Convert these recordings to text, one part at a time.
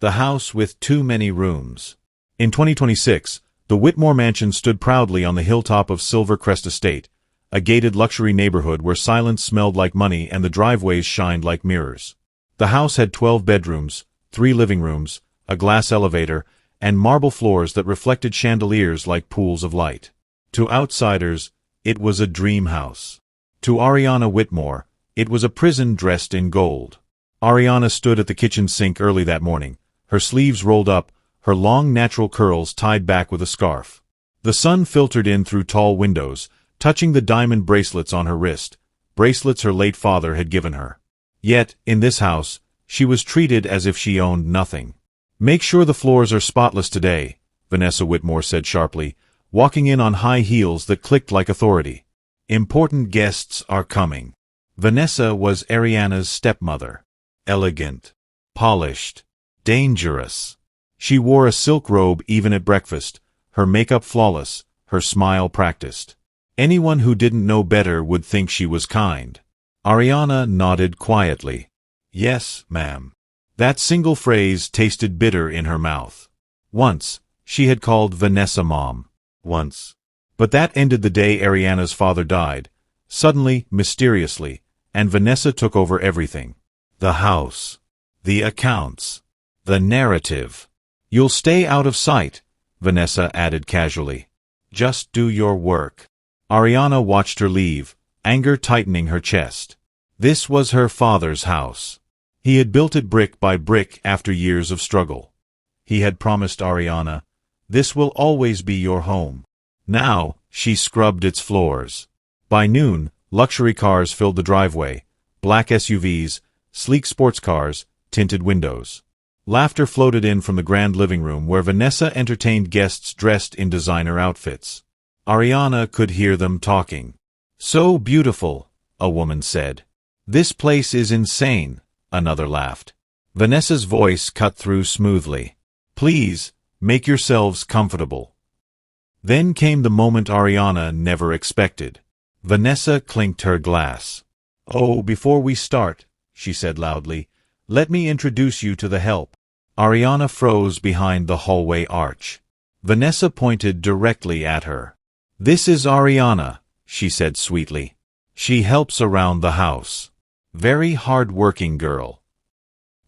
The house with too many rooms. In 2026, the Whitmore mansion stood proudly on the hilltop of Silvercrest Estate, a gated luxury neighborhood where silence smelled like money and the driveways shined like mirrors. The house had 12 bedrooms, 3 living rooms, a glass elevator, and marble floors that reflected chandeliers like pools of light. To outsiders, it was a dream house. To Ariana Whitmore, it was a prison dressed in gold. Ariana stood at the kitchen sink early that morning, her sleeves rolled up, her long natural curls tied back with a scarf. The sun filtered in through tall windows, touching the diamond bracelets on her wrist, bracelets her late father had given her. Yet, in this house, she was treated as if she owned nothing. "Make sure the floors are spotless today," Vanessa Whitmore said sharply, walking in on high heels that clicked like authority. "Important guests are coming." Vanessa was Ariana's stepmother. Elegant, polished, dangerous. She wore a silk robe even at breakfast, her makeup flawless, her smile practiced. Anyone who didn't know better would think she was kind. Ariana nodded quietly. "Yes, ma'am." That single phrase tasted bitter in her mouth. Once, she had called Vanessa Mom. Once. But that ended the day Ariana's father died, suddenly, mysteriously, and Vanessa took over everything. The house. The accounts. The narrative. "You'll stay out of sight," Vanessa added casually. "Just do your work." Ariana watched her leave, anger tightening her chest. This was her father's house. He had built it brick by brick after years of struggle. He had promised Ariana, "This will always be your home." Now, she scrubbed its floors. By noon, luxury cars filled the driveway, black SUVs, sleek sports cars, tinted windows. Laughter floated in from the grand living room where Vanessa entertained guests dressed in designer outfits. Ariana could hear them talking. "So beautiful," a woman said. "This place is insane," another laughed. Vanessa's voice cut through smoothly. "Please, make yourselves comfortable." Then came the moment Ariana never expected. Vanessa clinked her glass. "Oh, before we start," she said loudly, "let me introduce you to the help." Ariana froze behind the hallway arch. Vanessa pointed directly at her. "This is Ariana," she said sweetly. "She helps around the house. Very hard-working girl."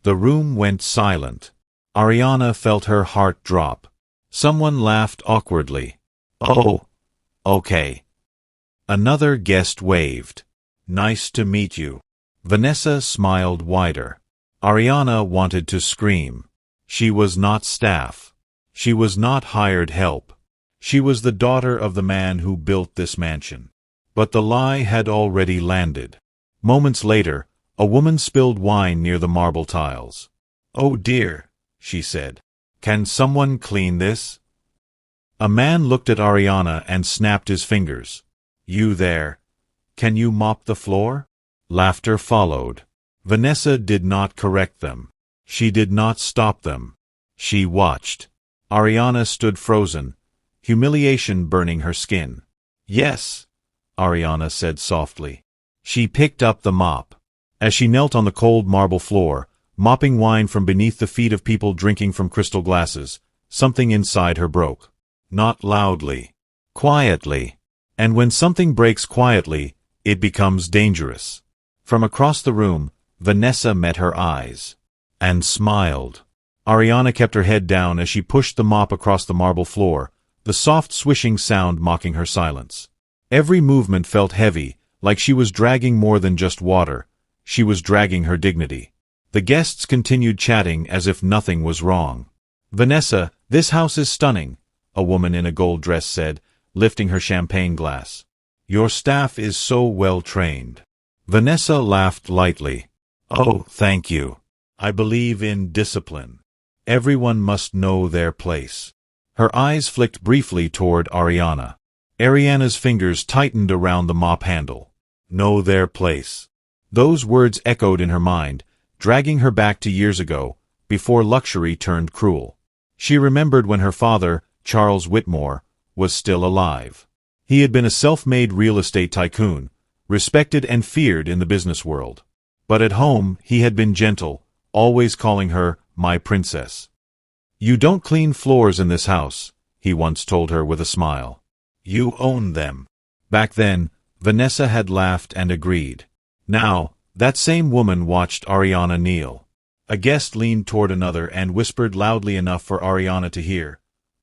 The room went silent. Ariana felt her heart drop. Someone laughed awkwardly. "Oh, okay." Another guest waved. "Nice to meet you." Vanessa smiled wider. Ariana wanted to scream. She was not staff. She was not hired help. She was the daughter of the man who built this mansion. But the lie had already landed. Moments later, a woman spilled wine near the marble tiles. "Oh dear," she said. "Can someone clean this?" A man looked at Ariana and snapped his fingers. "You there. Can you mop the floor?" Laughter followed. Vanessa did not correct them. She did not stop them. She watched. Ariana stood frozen, humiliation burning her skin. "Yes," Ariana said softly. She picked up the mop. As she knelt on the cold marble floor, mopping wine from beneath the feet of people drinking from crystal glasses, something inside her broke. Not loudly. Quietly. And when something breaks quietly, it becomes dangerous. From across the room, Vanessa met her eyes. And smiled. Ariana kept her head down as she pushed the mop across the marble floor, the soft swishing sound mocking her silence. Every movement felt heavy, like she was dragging more than just water. She was dragging her dignity. The guests continued chatting as if nothing was wrong. "Vanessa, this house is stunning," a woman in a gold dress said, lifting her champagne glass. "Your staff is so well trained." Vanessa laughed lightly. "Oh, thank you. I believe in discipline. Everyone must know their place." Her eyes flicked briefly toward Ariana. Ariana's fingers tightened around the mop handle. Know their place. Those words echoed in her mind, dragging her back to years ago, before luxury turned cruel. She remembered when her father, Charles Whitmore, was still alive. He had been a self-made real estate tycoon, respected and feared in the business world. But at home, he had been gentle, always calling her my princess. You don't clean floors in this house, he once told her with a smile. You own them. Back then, Vanessa had laughed and agreed. Now, that same woman watched Ariana kneel. A guest leaned toward another and whispered loudly enough for Ariana to hear.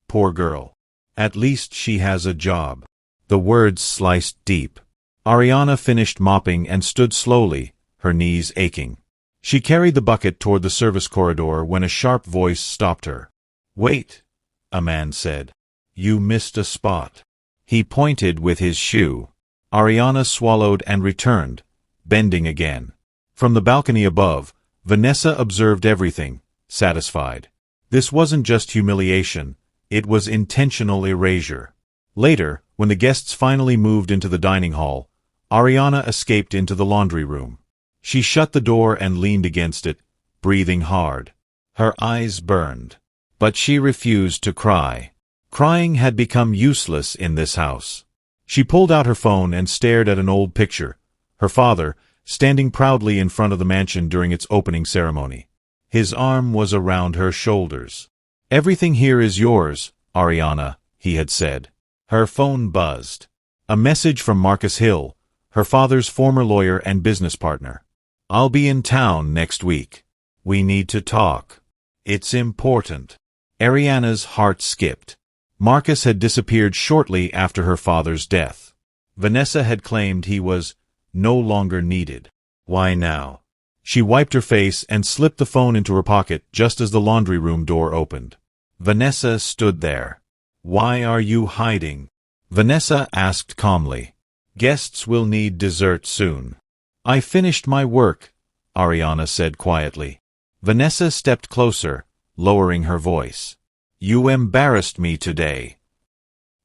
Poor girl. At least she has a job. The words sliced deep. Ariana finished mopping and stood slowly, her knees aching. She carried the bucket toward the service corridor when a sharp voice stopped her. Wait, a man said. You missed a spot. He pointed with his shoe. Ariana swallowed and returned, bending again. From the balcony above, Vanessa observed everything, satisfied. This wasn't just humiliation, it was intentional erasure. Later, when the guests finally moved into the dining hall, Ariana escaped into the laundry room. She shut the door and leaned against it, breathing hard. Her eyes burned. But she refused to cry. Crying had become useless in this house. She pulled out her phone and stared at an old picture, her father, standing proudly in front of the mansion during its opening ceremony. His arm was around her shoulders. Everything here is yours, Ariana, he had said. Her phone buzzed. A message from Marcus Hill, her father's former lawyer and business partner. I'll be in town next week. We need to talk. It's important. Ariana's heart skipped. Marcus had disappeared shortly after her father's death. Vanessa had claimed he was no longer needed. Why now? She wiped her face and slipped the phone into her pocket just as the laundry room door opened. Vanessa stood there. Why are you hiding? Vanessa asked calmly. Guests will need dessert soon. I finished my work, Ariana said quietly. Vanessa stepped closer, lowering her voice. You embarrassed me today.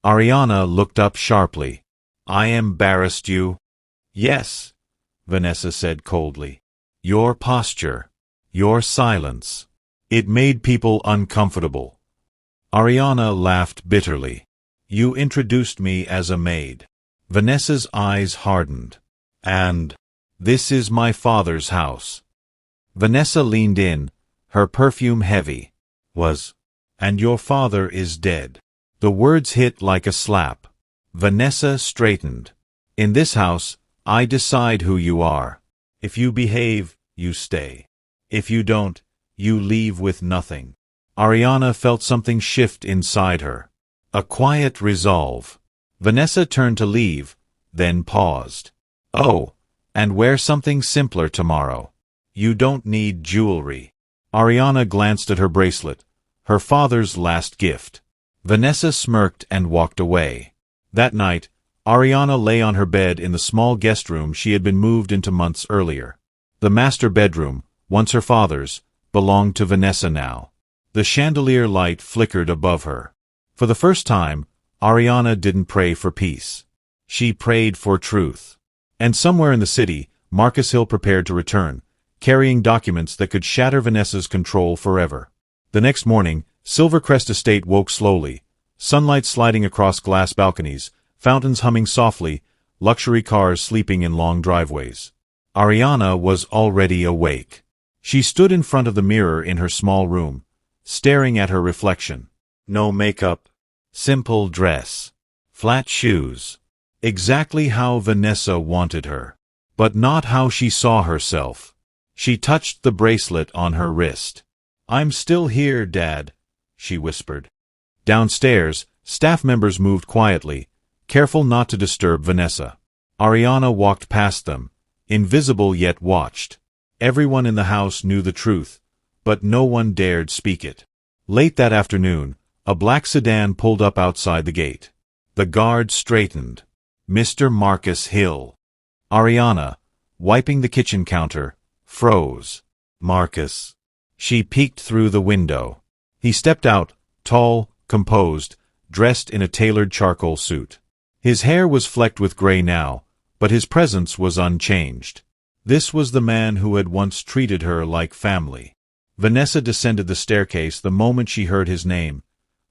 Ariana looked up sharply. I embarrassed you? Yes, Vanessa said coldly. Your posture, your silence. It made people uncomfortable. Ariana laughed bitterly. You introduced me as a maid. Vanessa's eyes hardened. And this is my father's house. Vanessa leaned in, her perfume heavy. And your father is dead. The words hit like a slap. Vanessa straightened. In this house, I decide who you are. If you behave, you stay. If you don't, you leave with nothing. Ariana felt something shift inside her. A quiet resolve. Vanessa turned to leave, then paused. Oh, and wear something simpler tomorrow. You don't need jewelry. Ariana glanced at her bracelet, her father's last gift. Vanessa smirked and walked away. That night, Ariana lay on her bed in the small guest room she had been moved into months earlier. The master bedroom, once her father's, belonged to Vanessa now. The chandelier light flickered above her. For the first time, Ariana didn't pray for peace. She prayed for truth. And somewhere in the city, Marcus Hill prepared to return, carrying documents that could shatter Vanessa's control forever. The next morning, Silvercrest Estate woke slowly, sunlight sliding across glass balconies, fountains humming softly, luxury cars sleeping in long driveways. Ariana was already awake. She stood in front of the mirror in her small room, staring at her reflection. No makeup, simple dress, flat shoes. Exactly how Vanessa wanted her. But not how she saw herself. She touched the bracelet on her wrist. I'm still here, Dad, she whispered. Downstairs, staff members moved quietly, careful not to disturb Vanessa. Ariana walked past them, invisible yet watched. Everyone in the house knew the truth, but no one dared speak it. Late that afternoon, a black sedan pulled up outside the gate. The guard straightened. Mr. Marcus Hill. Ariana, wiping the kitchen counter, froze. Marcus. She peeked through the window. He stepped out, tall, composed, dressed in a tailored charcoal suit. His hair was flecked with gray now, but his presence was unchanged. This was the man who had once treated her like family. Vanessa descended the staircase the moment she heard his name,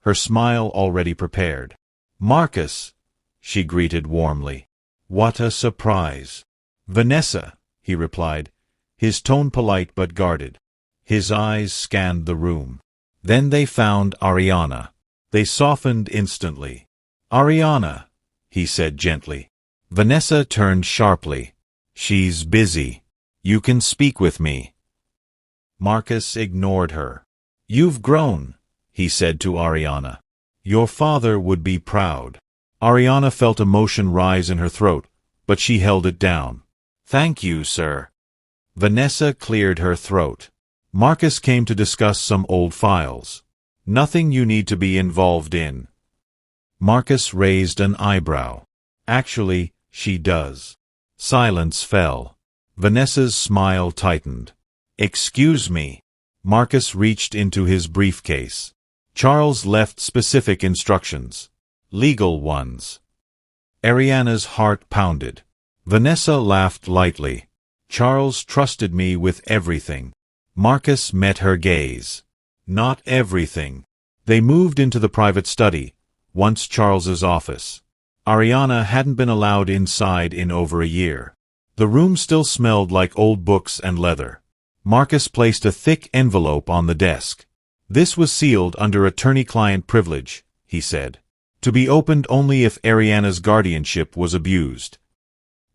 her smile already prepared. Marcus, she greeted warmly. What a surprise. Vanessa, he replied, his tone polite but guarded. His eyes scanned the room. Then they found Ariana. They softened instantly. "Ariana," he said gently. Vanessa turned sharply. "She's busy. You can speak with me." Marcus ignored her. "You've grown," he said to Ariana. "Your father would be proud." Ariana felt emotion rise in her throat, but she held it down. "Thank you, sir." Vanessa cleared her throat. Marcus came to discuss some old files. "Nothing you need to be involved in." Marcus raised an eyebrow. "Actually, she does." Silence fell. Vanessa's smile tightened. "Excuse me." Marcus reached into his briefcase. Charles left specific instructions. Legal ones. Ariana's heart pounded. Vanessa laughed lightly. "Charles trusted me with everything." Marcus met her gaze. "Not everything." They moved into the private study, once Charles's office. Ariana hadn't been allowed inside in over a year. The room still smelled like old books and leather. Marcus placed a thick envelope on the desk. "This was sealed under attorney-client privilege," he said. "To be opened only if Ariana's guardianship was abused."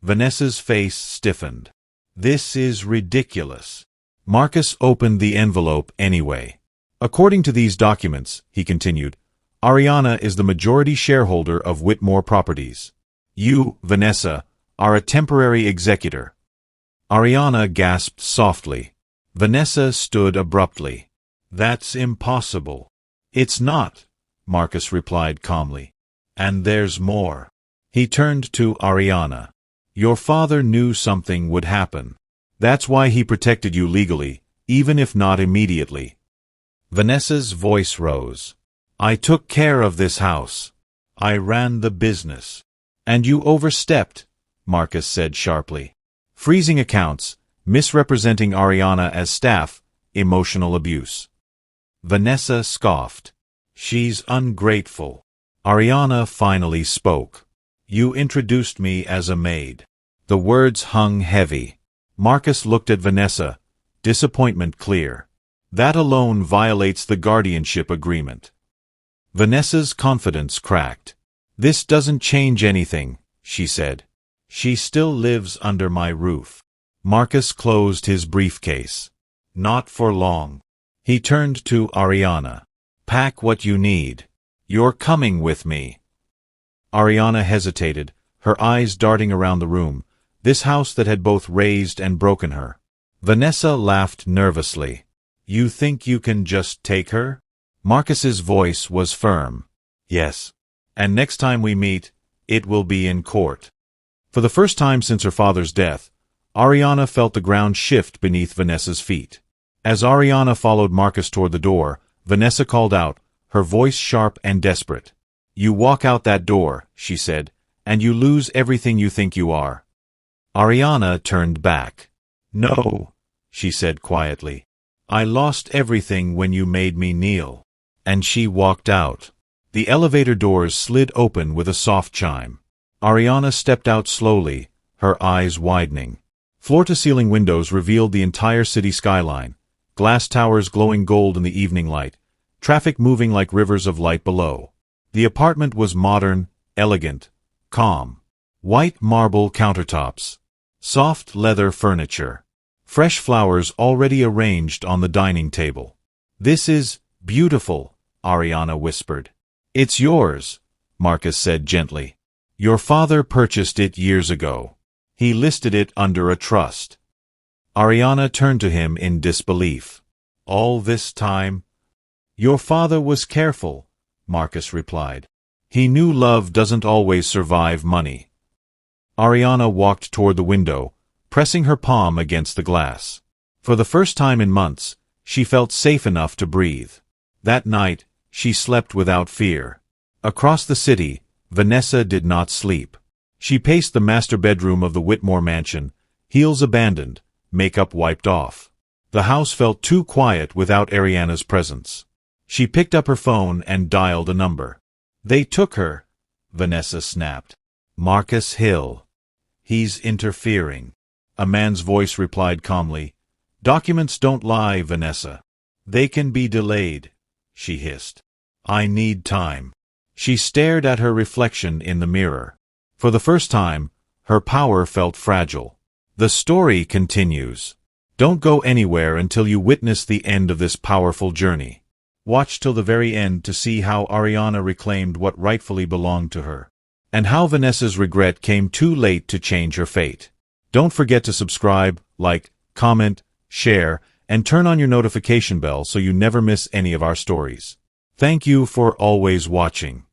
Vanessa's face stiffened. "This is ridiculous." Marcus opened the envelope anyway. "According to these documents," he continued, "Ariana is the majority shareholder of Whitmore Properties. You, Vanessa, are a temporary executor." Ariana gasped softly. Vanessa stood abruptly. "That's impossible." "It's not," Marcus replied calmly. "And there's more." He turned to Ariana. "Your father knew something would happen. That's why he protected you legally, even if not immediately." Vanessa's voice rose. "I took care of this house. I ran the business." "And you overstepped," Marcus said sharply. "Freezing accounts, misrepresenting Ariana as staff, emotional abuse." Vanessa scoffed. "She's ungrateful." Ariana finally spoke. "You introduced me as a maid." The words hung heavy. Marcus looked at Vanessa, disappointment clear. "That alone violates the guardianship agreement." Vanessa's confidence cracked. "This doesn't change anything," she said. "She still lives under my roof." Marcus closed his briefcase. "Not for long." He turned to Ariana. "Pack what you need. You're coming with me." Ariana hesitated, her eyes darting around the room, this house that had both raised and broken her. Vanessa laughed nervously. "You think you can just take her?" Marcus's voice was firm. "Yes. And next time we meet, it will be in court." For the first time since her father's death, Ariana felt the ground shift beneath Vanessa's feet. As Ariana followed Marcus toward the door, Vanessa called out, her voice sharp and desperate. "You walk out that door," she said, "and you lose everything you think you are." Ariana turned back. "No," she said quietly. "I lost everything when you made me kneel." And she walked out. The elevator doors slid open with a soft chime. Ariana stepped out slowly, her eyes widening. Floor-to-ceiling windows revealed the entire city skyline, glass towers glowing gold in the evening light, traffic moving like rivers of light below. The apartment was modern, elegant, calm. White marble countertops, soft leather furniture, fresh flowers already arranged on the dining table. "This is beautiful," Ariana whispered. "It's yours," Marcus said gently. "Your father purchased it years ago. He listed it under a trust." Ariana turned to him in disbelief. "All this time?" "Your father was careful," Marcus replied. "He knew love doesn't always survive money." Ariana walked toward the window, pressing her palm against the glass. For the first time in months, she felt safe enough to breathe. That night, she slept without fear. Across the city, Vanessa did not sleep. She paced the master bedroom of the Whitmore mansion, heels abandoned, makeup wiped off. The house felt too quiet without Ariana's presence. She picked up her phone and dialed a number. "They took her," Vanessa snapped. "Marcus Hill. He's interfering." A man's voice replied calmly, Documents don't lie, Vanessa. They can be delayed, she hissed. I need time. She stared at her reflection in the mirror. For the first time, her power felt fragile. The story continues. Don't go anywhere until you witness the end of this powerful journey. Watch till the very end to see how Ariana reclaimed what rightfully belonged to her, and how Vanessa's regret came too late to change her fate. Don't forget to subscribe, like, comment, share, and turn on your notification bell so you never miss any of our stories. Thank you for always watching.